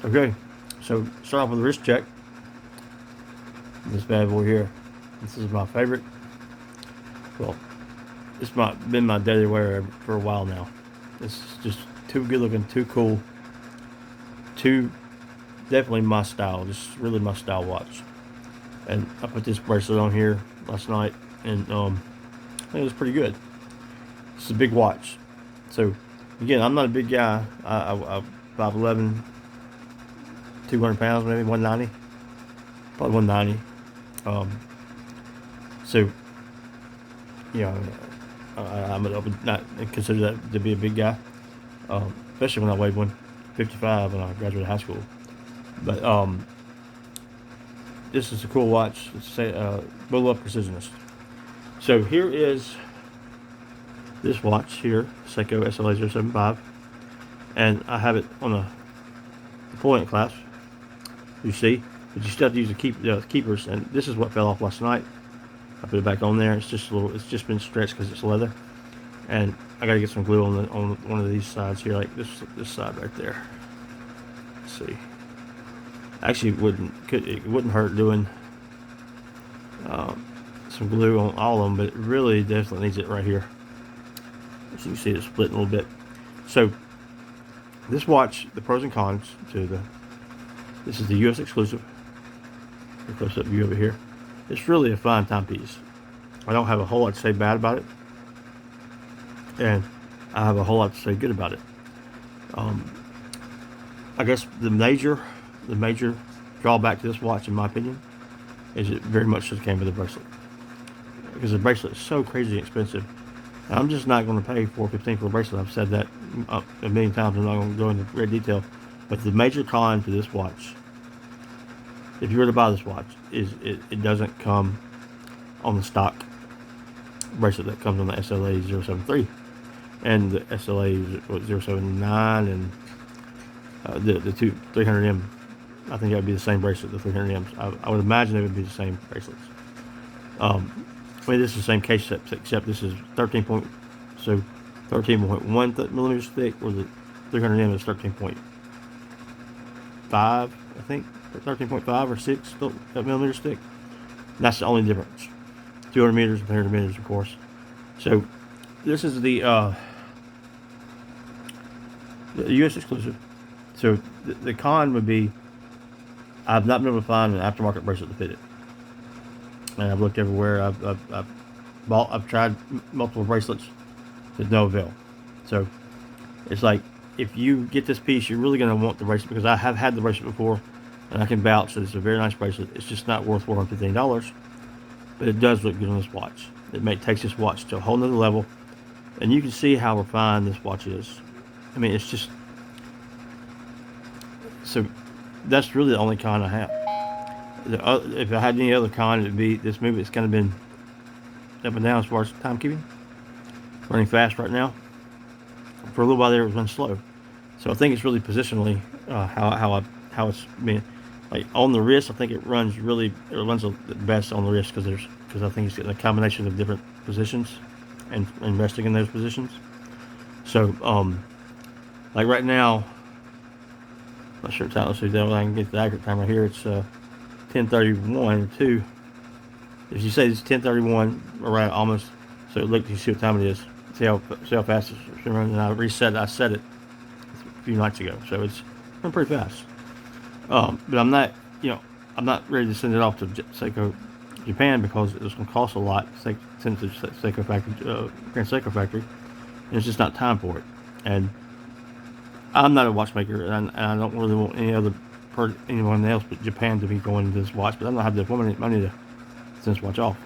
Okay, so start off with a wrist check. This bad boy here. This is my favorite. Well, it's been my daily wear for a while now. It's just too good looking, too cool, too definitely my style. Just really my style watch. And I put this bracelet on here last night, and I think it was pretty good. It's a big watch. So again, I'm not a big guy. I 5'11", 200 pounds, maybe 190, probably 190. So you know, I would not consider that to be a big guy, especially when I weighed 155 when I graduated high school. But this is a cool watch. It's a Bullet Precisionist. So here is this watch here, Seiko SLA075, and I have it on a deployment clasp. You see, but you still have to use the keepers, and this is what fell off last night. I put it back on there. It's just a little. It's just been stretched because it's leather, and I gotta get some glue on one of these sides here, like this side right there. Let's see. Actually, it wouldn't hurt doing some glue on all of them, but it really definitely needs it right here. So you see it splitting a little bit. So this watch, the pros and cons to this is the U.S. exclusive. A close-up view over here. It's really a fine timepiece. I don't have a whole lot to say bad about it, and I have a whole lot to say good about it. I guess the major drawback to this watch, in my opinion, is it very much just came with a bracelet, because the bracelet is so crazy expensive. And I'm just not going to pay $415 for a bracelet. I've said that a million times. I'm not going to go into great detail, but the major con to this watch, if you were to buy this watch, is it doesn't come on the stock bracelet that comes on the SLA073 and the SLA079 and the two 300M. I think that would be the same bracelet, the 300Ms. I would imagine it would be the same bracelets. I mean, this is the same case except this is 13.1 millimeters thick, or the 300M is 13.5, I think. 13.5 or 6 millimeters thick. And that's the only difference. 200 meters and 300 meters, of course. So this is the U.S. exclusive. So the con would be I've not been able to find an aftermarket bracelet to fit it. And I've looked everywhere. I've tried multiple bracelets to no avail. So it's like, if you get this piece, you're really going to want the bracelet, because I have had the bracelet before, and I can vouch that it's a very nice bracelet. It's just not worth $415, but it does look good on this watch. It takes this watch to a whole nother level, and you can see how refined this watch is. I mean, it's just, so that's really the only con I have. If I had any other con, it'd be this movie. It's kind of been up and down as far as timekeeping. Running fast right now. For a little while there, it was running slow. So I think it's really positionally how it's been. Like on the wrist, I think it runs the best on the wrist, because I think it's getting a combination of different positions and resting in those positions. So like right now, I'm not sure time. Let's see if I can get the accurate time right here. It's 10:31 If you say it's 10:31, around almost. So look, you see what time it is. See how fast it's running. And I set it a few nights ago, so it's running pretty fast. But I'm not ready to send it off to Seiko Japan, because it's going to cost a lot. Send it to Seiko factory, Grand Seiko factory, and it's just not time for it. And I'm not a watchmaker, and I don't really want anyone else but Japan to be going into this watch. But I don't have the money to send this watch off.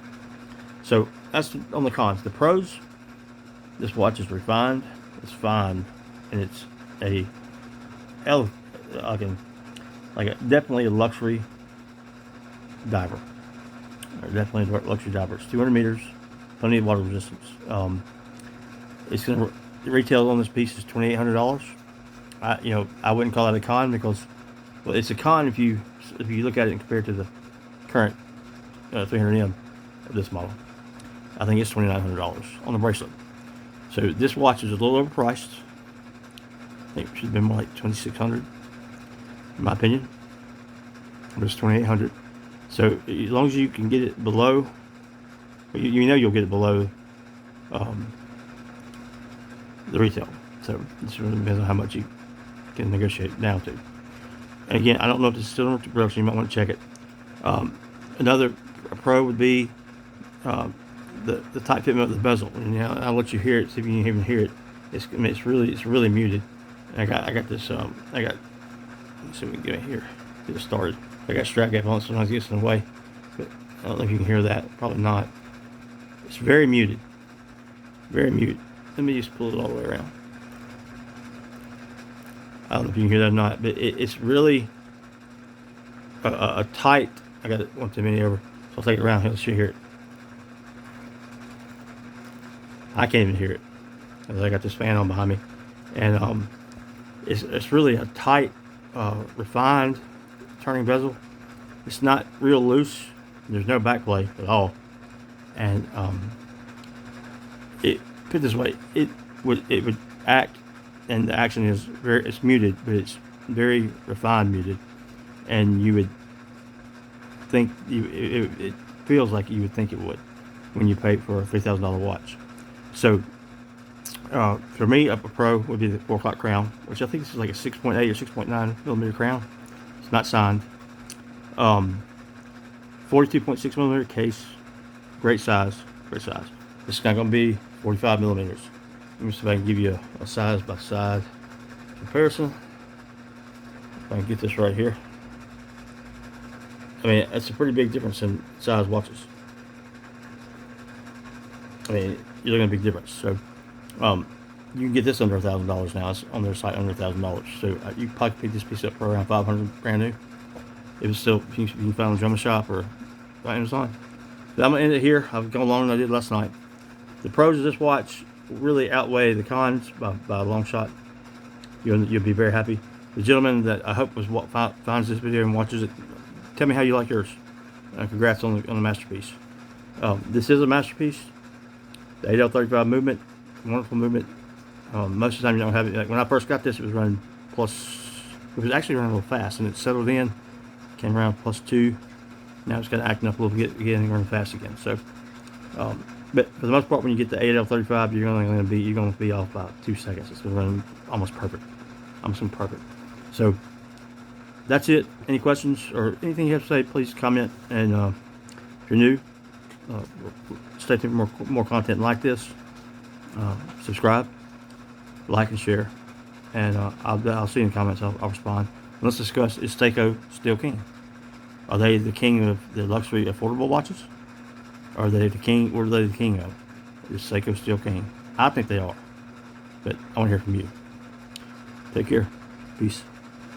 So that's on the cons. The pros: this watch is refined, it's fine, and it's definitely a luxury diver. Definitely a luxury diver. It's 200 meters, plenty of water resistance. It's going to retail on this piece is $2,800. I wouldn't call that a con, because, well, it's a con if you look at it and compare it to the current 300M of this model. I think it's $2,900 on the bracelet. So this watch is a little overpriced. I think it should have been more like $2,600. in my opinion. It's 2,800. So as long as you can get it below, you know you'll get it below the retail. So this really depends on how much you can negotiate it down to. And again, I don't know if this is still in production. You might want to check it. Another pro would be the tight fitment of the bezel. And I'll let you hear it, see if you can even hear it. It's really muted. And I got this. Let's see if we can get it here. Get it started. I got strap gap on it, sometimes it gets in the way. But I don't know if you can hear that. Probably not. It's very muted. Very muted. Let me just pull it all the way around. I don't know if you can hear that or not, but it's really a tight. I got it one too many over, so I'll take it around here. Let's hear it. I can't even hear it because I got this fan on behind me, and it's really a tight, refined turning bezel. It's not real loose. There's no back play at all, and it put it this way, it would act, and the action is it's muted, but it's very refined muted, and you would think it feels like you would think it would when you pay for a $3,000 watch. So for me, a pro would be the 4 o'clock crown, which I think this is like a 6.8 or 6.9 millimeter crown. It's not signed. 42.6 millimeter case, great size, great size. This is not going to be 45 millimeters. Let me see if I can give you a size by side comparison. If I can get this right here. I mean, that's a pretty big difference in size watches. I mean, you're looking at a big difference. So, you can get this under $1,000 now. It's on their site under $1,000. So you probably pick this piece up for around $500 brand new. If it's still, you can find it in a drum shop or by Amazon. So I'm gonna end it here. I've gone longer than I did last night. The pros of this watch really outweigh the cons by a long shot. You'll be very happy. The gentleman that I hope was what finds this video and watches it, tell me how you like yours. Congrats on the masterpiece. This is a masterpiece. The 8L35 movement, wonderful movement. Most of the time you don't have it. Like when I first got this, it was running plus. It was actually running a little fast, and it settled in. Came around +2. Now it's kind of acting up a little bit again and running fast again. So, but for the most part, when you get the 8L35, you're going to be off about 2 seconds. It's going to run almost perfect, almost perfect. So that's it. Any questions or anything you have to say, please comment. And if you're new, stay tuned for more content like this. Subscribe, like, and share. And I'll see you in the comments. I'll respond. And let's discuss: is Seiko still king? Are they the king of the luxury affordable watches? Are they the king? What are they the king of? Is Seiko still king? I think they are. But I want to hear from you. Take care. Peace.